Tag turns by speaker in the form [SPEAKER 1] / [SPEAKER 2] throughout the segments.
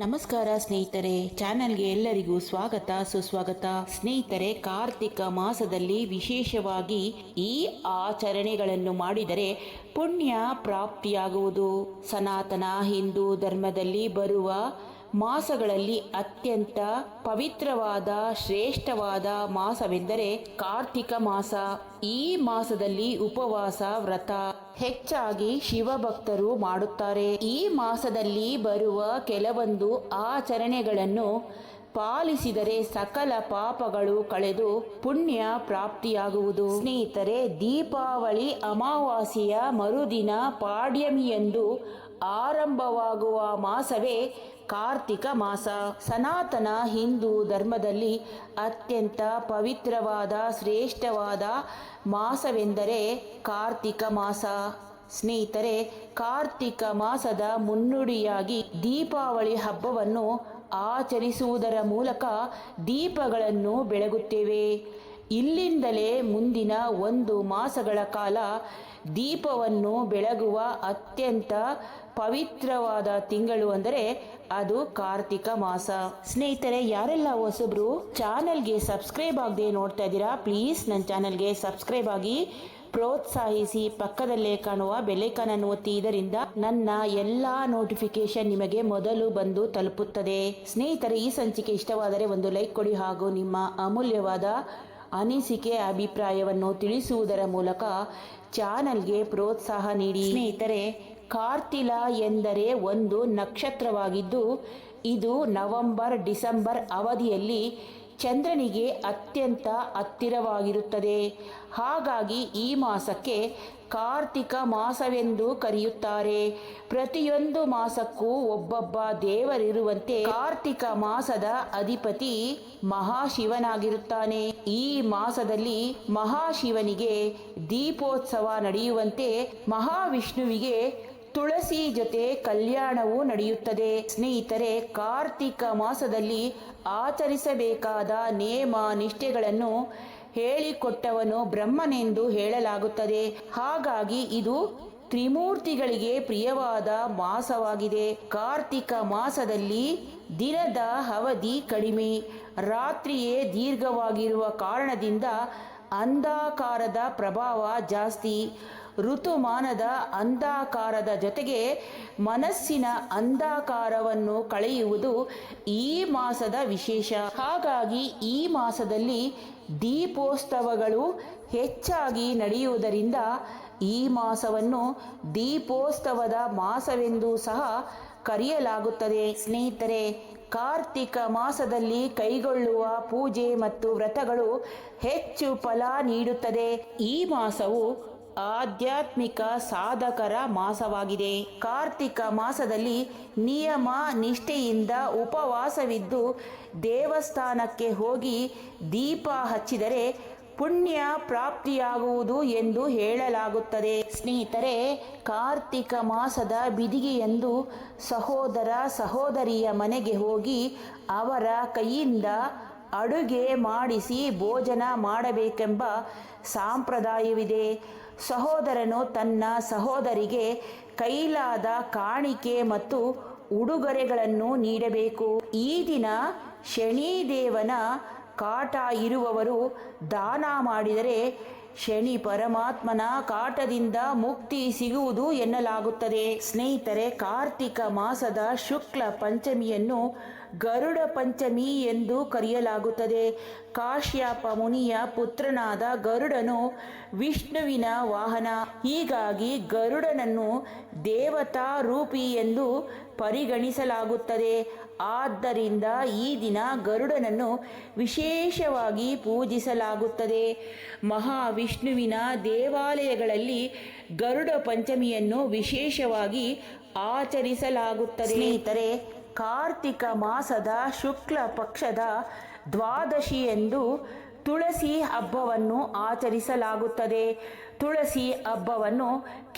[SPEAKER 1] ನಮಸ್ಕಾರ ಸ್ನೇಹಿತರೆ, ಚಾನೆಲ್ಗೆ ಎಲ್ಲರಿಗೂ ಸ್ವಾಗತ ಸುಸ್ವಾಗತ. ಸ್ನೇಹಿತರೆ, ಕಾರ್ತಿಕ ಮಾಸದಲ್ಲಿ ವಿಶೇಷವಾಗಿ ಈ ಆಚರಣೆಗಳನ್ನು ಮಾಡಿದರೆ ಪುಣ್ಯ ಪ್ರಾಪ್ತಿಯಾಗುವುದು. ಸನಾತನ ಹಿಂದೂ ಧರ್ಮದಲ್ಲಿ ಬರುವ ಮಾಸಗಳಲ್ಲಿ ಅತ್ಯಂತ ಪವಿತ್ರವಾದ ಶ್ರೇಷ್ಠವಾದ ಮಾಸವೆಂದರೆ ಕಾರ್ತಿಕ ಮಾಸ. ಈ ಮಾಸದಲ್ಲಿ ಉಪವಾಸ ವ್ರತ ಹೆಚ್ಚಾಗಿ ಶಿವಭಕ್ತರು ಮಾಡುತ್ತಾರೆ. ಈ ಮಾಸದಲ್ಲಿ ಬರುವ ಕೆಲವೊಂದು ಆಚರಣೆಗಳನ್ನು ಪಾಲಿಸಿದರೆ ಸಕಲ ಪಾಪಗಳು ಕಳೆದು ಪುಣ್ಯ ಪ್ರಾಪ್ತಿಯಾಗುವುದು. ಸ್ನೇಹಿತರೆ, ದೀಪಾವಳಿ ಅಮಾವಾಸ್ಯೆಯ ಮರುದಿನ ಪಾಡ್ಯಮಿಯಂದು ಆರಂಭವಾಗುವ ಮಾಸವೇ ಕಾರ್ತಿಕ ಮಾಸ. ಸನಾತನ ಹಿಂದೂ ಧರ್ಮದಲ್ಲಿ ಅತ್ಯಂತ ಪವಿತ್ರವಾದ ಶ್ರೇಷ್ಠವಾದ ಮಾಸವೆಂದರೆ ಕಾರ್ತಿಕ ಮಾಸ. ಸ್ನೇಹಿತರೆ, ಕಾರ್ತಿಕ ಮಾಸದ ಮುನ್ನುಡಿಯಾಗಿ ದೀಪಾವಳಿ ಹಬ್ಬವನ್ನು ಆಚರಿಸುವುದರ ಮೂಲಕ ದೀಪಗಳನ್ನು ಬೆಳಗುತ್ತೇವೆ. ಇಲ್ಲಿಂದಲೇ ಮುಂದಿನ 1 ಮಾಸಗಳ ಕಾಲ ದೀಪವನ್ನು ಬೆಳಗುವ ಅತ್ಯಂತ ಪವಿತ್ರವಾದ ತಿಂಗಳು ಅಂದರೆ ಅದು ಕಾರ್ತಿಕ ಮಾಸ. ಸ್ನೇಹಿತರೆ, ಯಾರೆಲ್ಲ ಹೊಸಬ್ರು ಚಾನೆಲ್ಗೆ ಸಬ್ಸ್ಕ್ರೈಬ್ ಆಗದೆ ನೋಡ್ತಾ ಇದ್ದೀರಾ, ಪ್ಲೀಸ್ ನನ್ನ ಚಾನೆಲ್ಗೆ ಸಬ್ಸ್ಕ್ರೈಬ್ ಆಗಿ ಪ್ರೋತ್ಸಾಹಿಸಿ. ಪಕ್ಕದಲ್ಲೇ ಕಾಣುವ ಬೆಲ್ಲೈಕಾನ್ ಅನ್ನು ಒತ್ತಿ. ಇದರಿಂದ ನನ್ನ ಎಲ್ಲಾ ನೋಟಿಫಿಕೇಶನ್ ನಿಮಗೆ ಮೊದಲು ಬಂದು ತಲುಪುತ್ತದೆ. ಸ್ನೇಹಿತರೆ, ಈ ಸಂಚಿಕೆ ಇಷ್ಟವಾದರೆ ಒಂದು ಲೈಕ್ ಕೊಡಿ ಹಾಗೂ ನಿಮ್ಮ ಅಮೂಲ್ಯವಾದ ಅನಿಸಿಕೆ ಅಭಿಪ್ರಾಯವನ್ನು ತಿಳಿಸುವುದರ ಮೂಲಕ ಚಾನೆಲ್ಗೆ ಪ್ರೋತ್ಸಾಹ ನೀಡಿ. ಸ್ನೇಹಿತರೆ, ಕಾರ್ತಿಲ ಎಂದರೆ ಒಂದು ನಕ್ಷತ್ರವಾಗಿದ್ದು ಇದು ನವೆಂಬರ್ ಡಿಸೆಂಬರ್ ಅವಧಿಯಲ್ಲಿ ಚಂದ್ರನಿಗೆ ಅತ್ಯಂತ ಹತ್ತಿರವಾಗಿರುತ್ತದೆ. ಹಾಗಾಗಿ ಈ ಮಾಸಕ್ಕೆ ಕಾರ್ತಿಕ ಮಾಸವೆಂದು ಕರೆಯುತ್ತಾರೆ. ಪ್ರತಿಯೊಂದು ಮಾಸಕ್ಕೂ ಒಬ್ಬೊಬ್ಬ ದೇವರಿರುವಂತೆ ಕಾರ್ತಿಕ ಮಾಸದ ಅಧಿಪತಿ ಮಹಾಶಿವನಾಗಿರುತ್ತಾನೆ. ಈ ಮಾಸದಲ್ಲಿ ಮಹಾಶಿವನಿಗೆ ದೀಪೋತ್ಸವ ನಡೆಯುವಂತೆ ಮಹಾವಿಷ್ಣುವಿಗೆ ತುಳಸಿ ಜೊತೆ ಕಲ್ಯಾಣವೂ ನಡೆಯುತ್ತದೆ. ಸ್ನೇಹಿತರೆ, ಕಾರ್ತಿಕ ಮಾಸದಲ್ಲಿ ಆಚರಿಸಬೇಕಾದ ನೇಮ ನಿಷ್ಠೆಗಳನ್ನು ಹೇಳಿಕೊಟ್ಟವನು ಬ್ರಹ್ಮನೆಂದು ಹೇಳಲಾಗುತ್ತದೆ. ಹಾಗಾಗಿ ಇದು ತ್ರಿಮೂರ್ತಿಗಳಿಗೆ ಪ್ರಿಯವಾದ ಮಾಸವಾಗಿದೆ. ಕಾರ್ತಿಕ ಮಾಸದಲ್ಲಿ ದಿನದ ಅವಧಿ ಕಡಿಮೆ, ರಾತ್ರಿಯೇ ದೀರ್ಘವಾಗಿರುವ ಕಾರಣದಿಂದ ಅಂಧಕಾರದ ಪ್ರಭಾವ ಜಾಸ್ತಿ. ಋತುಮಾನದ ಅಂಧಕಾರದ ಜೊತೆಗೆ ಮನಸ್ಸಿನ ಅಂಧಕಾರವನ್ನು ಕಳೆಯುವುದು ಈ ಮಾಸದ ವಿಶೇಷ. ಹಾಗಾಗಿ ಈ ಮಾಸದಲ್ಲಿ ದೀಪೋತ್ಸವಗಳು ಹೆಚ್ಚಾಗಿ ನಡೆಯುವುದರಿಂದ ಈ ಮಾಸವನ್ನು ದೀಪೋತ್ಸವದ ಮಾಸವೆಂದು ಸಹ ಕರೆಯಲಾಗುತ್ತದೆ. ಸ್ನೇಹಿತರೆ, ಕಾರ್ತಿಕ ಮಾಸದಲ್ಲಿ ಕೈಗೊಳ್ಳುವ ಪೂಜೆ ಮತ್ತು ವ್ರತಗಳು ಹೆಚ್ಚು ಫಲ ನೀಡುತ್ತದೆ. ಈ ಮಾಸವು ಆಧ್ಯಾತ್ಮಿಕ ಸಾಧಕರ ಮಾಸವಾಗಿದೆ. ಕಾರ್ತಿಕ ಮಾಸದಲ್ಲಿ ನಿಯಮ ನಿಷ್ಠೆಯಿಂದ ಉಪವಾಸವಿದ್ದು ದೇವಸ್ಥಾನಕ್ಕೆ ಹೋಗಿ ದೀಪ ಹಚ್ಚಿದರೆ ಪುಣ್ಯ ಪ್ರಾಪ್ತಿಯಾಗುವುದು ಎಂದು ಹೇಳಲಾಗುತ್ತದೆ. ಸ್ನೇಹಿತರೆ, ಕಾರ್ತಿಕ ಮಾಸದ ಬಿದಿಗೆಯಂದು ಸಹೋದರ ಸಹೋದರಿಯ ಮನೆಗೆ ಹೋಗಿ ಅವರ ಕೈಯಿಂದ ಅಡುಗೆ ಮಾಡಿಸಿ ಭೋಜನ ಮಾಡಬೇಕೆಂಬ ಸಂಪ್ರದಾಯವಿದೆ. ಸಹೋದರನು ತನ್ನ ಸಹೋದರಿಗೆ ಕೈಲಾದ ಕಾಣಿಕೆ ಮತ್ತು ಉಡುಗೊರೆಗಳನ್ನು ನೀಡಬೇಕು. ಈ ದಿನ ಶನಿದೇವನ ಕಾಟ ಇರುವವರು ದಾನ ಮಾಡಿದರೆ ಶನಿ ಪರಮಾತ್ಮನ ಕಾಟದಿಂದ ಮುಕ್ತಿ ಸಿಗುವುದು ಎನ್ನಲಾಗುತ್ತದೆ. ಸ್ನೇಹಿತರೆ, ಕಾರ್ತಿಕ ಮಾಸದ ಶುಕ್ಲ ಪಂಚಮಿಯನ್ನು ಗರುಡ ಪಂಚಮಿ ಎಂದು ಕರೆಯಲಾಗುತ್ತದೆ. ಕಾಶ್ಯಪ ಮುನಿಯ ಪುತ್ರನಾದ ಗರುಡನು ವಿಷ್ಣುವಿನ ವಾಹನ. ಹೀಗಾಗಿ ಗರುಡನನ್ನು ದೇವತಾ ರೂಪಿ ಎಂದು ಪರಿಗಣಿಸಲಾಗುತ್ತದೆ. ಆದ್ದರಿಂದ ಈ ದಿನ ಗರುಡನನ್ನು ವಿಶೇಷವಾಗಿ ಪೂಜಿಸಲಾಗುತ್ತದೆ. ಮಹಾವಿಷ್ಣುವಿನ ದೇವಾಲಯಗಳಲ್ಲಿ ಗರುಡ ಪಂಚಮಿಯನ್ನು ವಿಶೇಷವಾಗಿ ಆಚರಿಸಲಾಗುತ್ತದೆ. ಸ್ನೇಹಿತರೆ, ಕಾರ್ತಿಕ ಮಾಸದ ಶುಕ್ಲ ಪಕ್ಷದ ದ್ವಾದಶಿಯಂದು ತುಳಸಿ ಹಬ್ಬವನ್ನು ಆಚರಿಸಲಾಗುತ್ತದೆ. ತುಳಸಿ ಹಬ್ಬವನ್ನು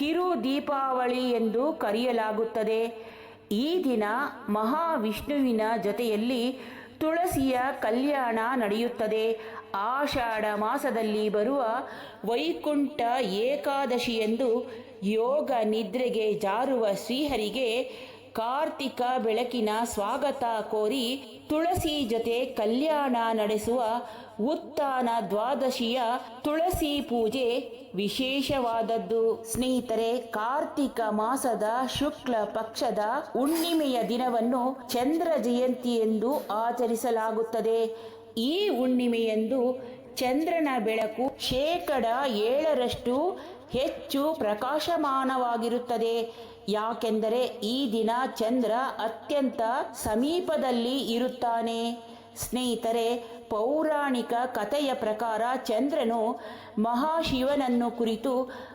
[SPEAKER 1] ಕಿರು ದೀಪಾವಳಿ ಎಂದು ಕರೆಯಲಾಗುತ್ತದೆ. ಈ ದಿನ ಮಹಾವಿಷ್ಣುವಿನ ಜೊತೆಯಲ್ಲಿ ತುಳಸಿಯ ಕಲ್ಯಾಣ ನಡೆಯುತ್ತದೆ. ಆಷಾಢ ಮಾಸದಲ್ಲಿ ಬರುವ ವೈಕುಂಠ ಏಕಾದಶಿಯಂದು ಯೋಗ ನಿದ್ರೆಗೆ ಜಾರುವ ಶ್ರೀಹರಿಗೆ ಕಾರ್ತಿಕ ಬೆಳಕಿನ ಸ್ವಾಗತ ಕೋರಿ ತುಳಸಿ ಜೊತೆ ಕಲ್ಯಾಣ ನಡೆಸುವ ಉತ್ಥಾನ ದ್ವಾದಶಿಯ ತುಳಸಿ ಪೂಜೆ ವಿಶೇಷವಾದದ್ದು. ಸ್ನೇಹಿತರೆ, ಕಾರ್ತಿಕ ಮಾಸದ ಶುಕ್ಲ ಪಕ್ಷದ ಹುಣ್ಣಿಮೆಯ ದಿನವನ್ನು ಚಂದ್ರ ಜಯಂತಿ ಎಂದು ಆಚರಿಸಲಾಗುತ್ತದೆ. ಈ ಹುಣ್ಣಿಮೆಯಂದು ಚಂದ್ರನ ಬೆಳಕು 7% ಹೆಚ್ಚು ಪ್ರಕಾಶಮಾನವಾಗಿರುತ್ತದೆ. ಯಾಕೆಂದರೆ ಈ ದಿನ ಚಂದ್ರ ಅತ್ಯಂತ ಸಮೀಪದಲ್ಲಿ ಇರುತ್ತಾನೆ. ಸ್ನೇಹಿತರೆ, ಪೌರಾಣಿಕ ಕಥೆಯ ಪ್ರಕಾರ ಚಂದ್ರನು ಮಹಾಶಿವನನ್ನು ಕುರಿತು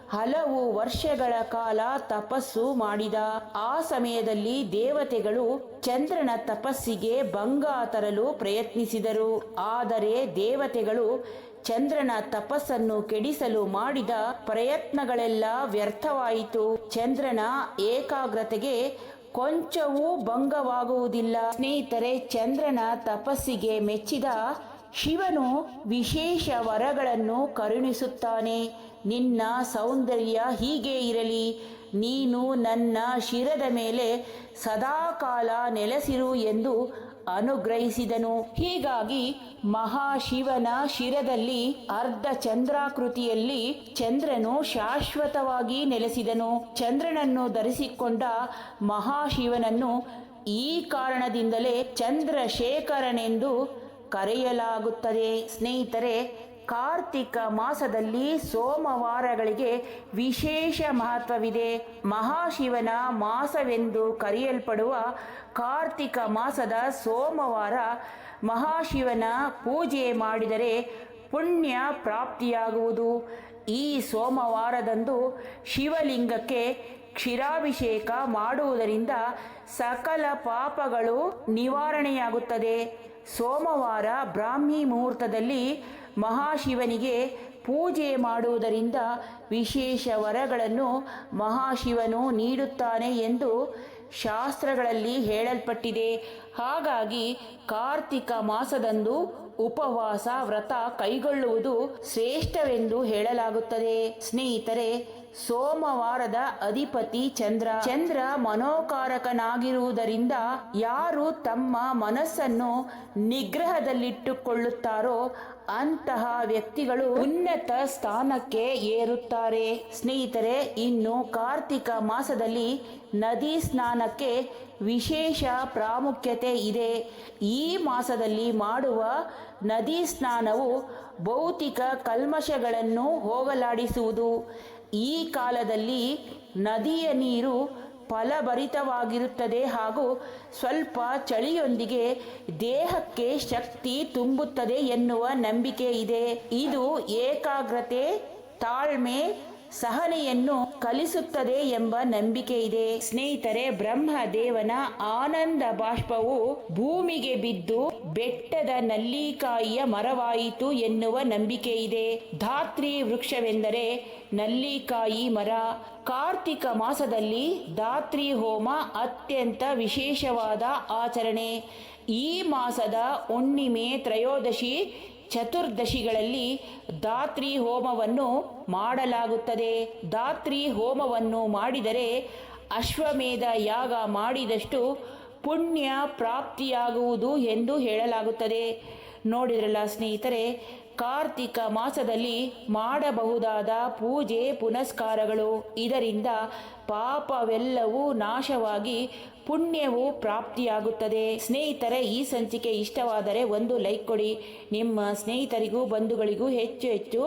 [SPEAKER 1] ಹಲವು ವರ್ಷಗಳ ಕಾಲ ತಪಸ್ಸು ಮಾಡಿದ. ಆ ಸಮಯದಲ್ಲಿ ದೇವತೆಗಳು ಚಂದ್ರನ ತಪಸ್ಸಿಗೆ ಭಂಗ ತರಲು ಪ್ರಯತ್ನಿಸಿದರು. ಆದರೆ ದೇವತೆಗಳು ಚಂದ್ರನ ತಪಸ್ಸನ್ನು ಕೆಡಿಸಲು ಮಾಡಿದ ಪ್ರಯತ್ನಗಳೆಲ್ಲ ವ್ಯರ್ಥವಾಯಿತು. ಚಂದ್ರನ ಏಕಾಗ್ರತೆಗೆ ಕೊಂಚವೂ ಭಂಗವಾಗುವುದಿಲ್ಲ. ಸ್ನೇಹಿತರೆ, ಚಂದ್ರನ ತಪಸ್ಸಿಗೆ ಮೆಚ್ಚಿದ ಶಿವನು ವಿಶೇಷ ವರಗಳನ್ನು ಕರುಣಿಸುತ್ತಾನೆ. ನಿನ್ನ ಸೌಂದರ್ಯ ಹೀಗೆ ಇರಲಿ, ನೀನು ನನ್ನ ಶಿರದ ಮೇಲೆ ಸದಾಕಾಲ ನೆಲೆಸಿರು ಎಂದು ಅನುಗ್ರಹಿಸಿದನು. ಹೀಗಾಗಿ ಮಹಾಶಿವನ ಶಿರದಲ್ಲಿ ಅರ್ಧ ಚಂದ್ರಾಕೃತಿಯಲ್ಲಿ ಚಂದ್ರನು ಶಾಶ್ವತವಾಗಿ ನೆಲೆಸಿದನು. ಚಂದ್ರನನ್ನು ಧರಿಸಿಕೊಂಡ ಮಹಾಶಿವನನ್ನು ಈ ಕಾರಣದಿಂದಲೇ ಚಂದ್ರಶೇಖರನೆಂದು ಕರೆಯಲಾಗುತ್ತದೆ. ಸ್ನೇಹಿತರೆ, ಕಾರ್ತಿಕ ಮಾಸದಲ್ಲಿ ಸೋಮವಾರಗಳಿಗೆ ವಿಶೇಷ ಮಹತ್ವವಿದೆ. ಮಹಾಶಿವನ ಮಾಸವೆಂದು ಕರೆಯಲ್ಪಡುವ ಕಾರ್ತಿಕ ಮಾಸದ ಸೋಮವಾರ ಮಹಾಶಿವನ ಪೂಜೆ ಮಾಡಿದರೆ ಪುಣ್ಯ ಪ್ರಾಪ್ತಿಯಾಗುವುದು. ಈ ಸೋಮವಾರದಂದು ಶಿವಲಿಂಗಕ್ಕೆ ಕ್ಷೀರಾಭಿಷೇಕ ಮಾಡುವುದರಿಂದ ಸಕಲ ಪಾಪಗಳು ನಿವಾರಣೆಯಾಗುತ್ತದೆ. ಸೋಮವಾರ ಬ್ರಾಹ್ಮಿ ಮುಹೂರ್ತದಲ್ಲಿ ಮಹಾಶಿವನಿಗೆ ಪೂಜೆ ಮಾಡುವುದರಿಂದ ವಿಶೇಷ ವರಗಳನ್ನು ಮಹಾಶಿವನು ನೀಡುತ್ತಾನೆ ಎಂದು ಶಾಸ್ತ್ರಗಳಲ್ಲಿ ಹೇಳಲ್ಪಟ್ಟಿದೆ. ಹಾಗಾಗಿ ಕಾರ್ತಿಕ ಮಾಸದಂದು ಉಪವಾಸ ವ್ರತ ಕೈಗೊಳ್ಳುವುದು ಶ್ರೇಷ್ಠವೆಂದು ಹೇಳಲಾಗುತ್ತದೆ. ಸ್ನೇಹಿತರೆ, ಸೋಮವಾರದ ಅಧಿಪತಿ ಚಂದ್ರ. ಚಂದ್ರ ಮನೋಕಾರಕನಾಗಿರುವುದರಿಂದ ಯಾರು ತಮ್ಮ ಮನಸ್ಸನ್ನು ನಿಗ್ರಹದಲ್ಲಿಟ್ಟುಕೊಳ್ಳುತ್ತಾರೋ ಅಂತಹ ವ್ಯಕ್ತಿಗಳು ಉನ್ನತ ಸ್ಥಾನಕ್ಕೆ ಏರುತ್ತಾರೆ. ಸ್ನೇಹಿತರೆ, ಇನ್ನು ಕಾರ್ತಿಕ ಮಾಸದಲ್ಲಿ ನದಿ ಸ್ನಾನಕ್ಕೆ ವಿಶೇಷ ಪ್ರಾಮುಖ್ಯತೆ ಇದೆ. ಈ ಮಾಸದಲ್ಲಿ ಮಾಡುವ ನದಿ ಸ್ನಾನವು ಭೌತಿಕ ಕಲ್ಮಶಗಳನ್ನು ಹೋಗಲಾಡಿಸುವುದು. ಈ ಕಾಲದಲ್ಲಿ ನದಿಯ ನೀರು ಫಲಭರಿತವಾಗಿರುತ್ತದೆ ಹಾಗೂ ಸ್ವಲ್ಪ ಚಳಿಯೊಂದಿಗೆ ದೇಹಕ್ಕೆ ಶಕ್ತಿ ತುಂಬುತ್ತದೆ ಎನ್ನುವ ನಂಬಿಕೆ ಇದೆ. ಇದು ಏಕಾಗ್ರತೆ, ತಾಳ್ಮೆ, ಸಹನೆಯನ್ನು ಕಲಿಸುತ್ತದೆ ಎಂಬ ನಂಬಿಕೆ ಇದೆ. ಸ್ನೇಹಿತರೆ, ಬ್ರಹ್ಮದೇವನ ಆನಂದ ಬಾಷ್ಪವು ಭೂಮಿಗೆ ಬಿದ್ದು ಬೆಟ್ಟದ ನಲ್ಲಿಕಾಯಿಯ ಮರವಾಯಿತು ಎನ್ನುವ ನಂಬಿಕೆ ಇದೆ. ಧಾತ್ರಿ ವೃಕ್ಷವೆಂದರೆ ನಲ್ಲಿಕಾಯಿ ಮರ. ಕಾರ್ತಿಕ ಮಾಸದಲ್ಲಿ ಧಾತ್ರಿ ಹೋಮ ಅತ್ಯಂತ ವಿಶೇಷವಾದ ಆಚರಣೆ. ಈ ಮಾಸದ ಹುಣ್ಣಿಮೆ, ತ್ರಯೋದಶಿ, ಚತುರ್ದಶಿಗಳಲ್ಲಿ ಧಾತ್ರಿ ಹೋಮವನ್ನು ಮಾಡಲಾಗುತ್ತದೆ. ಧಾತ್ರಿ ಹೋಮವನ್ನು ಮಾಡಿದರೆ ಅಶ್ವಮೇಧ ಯಾಗ ಮಾಡಿದಷ್ಟು ಪುಣ್ಯ ಪ್ರಾಪ್ತಿಯಾಗುವುದು ಎಂದು ಹೇಳಲಾಗುತ್ತದೆ. ನೋಡಿದ್ರಲ್ಲ ಸ್ನೇಹಿತರೆ, ಕಾರ್ತಿಕ ಮಾಸದಲ್ಲಿ ಮಾಡಬಹುದಾದ ಪೂಜೆ ಪುನಸ್ಕಾರಗಳು. ಇದರಿಂದ ಪಾಪವೆಲ್ಲವೂ ನಾಶವಾಗಿ ಪುಣ್ಯವು ಪ್ರಾಪ್ತಿಯಾಗುತ್ತದೆ. ಸ್ನೇಹಿತರೆ, ಈ ಸಂಚಿಕೆ ಇಷ್ಟವಾದರೆ ಒಂದು ಲೈಕ್ ಕೊಡಿ. ನಿಮ್ಮ ಸ್ನೇಹಿತರಿಗೂ ಬಂಧುಗಳಿಗೂ ಹೆಚ್ಚು ಹೆಚ್ಚು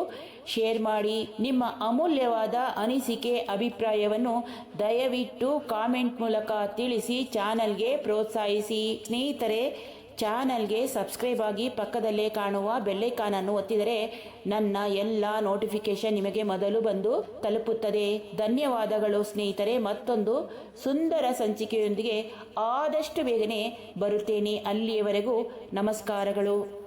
[SPEAKER 1] ಶೇರ್ ಮಾಡಿ. ನಿಮ್ಮ ಅಮೂಲ್ಯವಾದ ಅನಿಸಿಕೆ ಅಭಿಪ್ರಾಯವನ್ನು ದಯವಿಟ್ಟು ಕಾಮೆಂಟ್ ಮೂಲಕ ತಿಳಿಸಿ ಚಾನಲ್ಗೆ ಪ್ರೋತ್ಸಾಹಿಸಿ. ಸ್ನೇಹಿತರೆ, ಚಾನಲ್ಗೆ ಸಬ್ಸ್ಕ್ರೈಬ್ ಆಗಿ ಪಕ್ಕದಲ್ಲೇ ಕಾಣುವ ಬೆಲ್ಲೈಕಾನ್ ಅನ್ನು ಒತ್ತಿದರೆ ನನ್ನ ಎಲ್ಲ ನೋಟಿಫಿಕೇಶನ್ ನಿಮಗೆ ಮೊದಲು ಬಂದು ತಲುಪುತ್ತದೆ. ಧನ್ಯವಾದಗಳು ಸ್ನೇಹಿತರೆ. ಮತ್ತೊಂದು ಸುಂದರ ಸಂಚಿಕೆಯೊಂದಿಗೆ ಆದಷ್ಟು ಬೇಗನೆ ಬರುತ್ತೇನೆ. ಅಲ್ಲಿಯವರೆಗೂ ನಮಸ್ಕಾರಗಳು.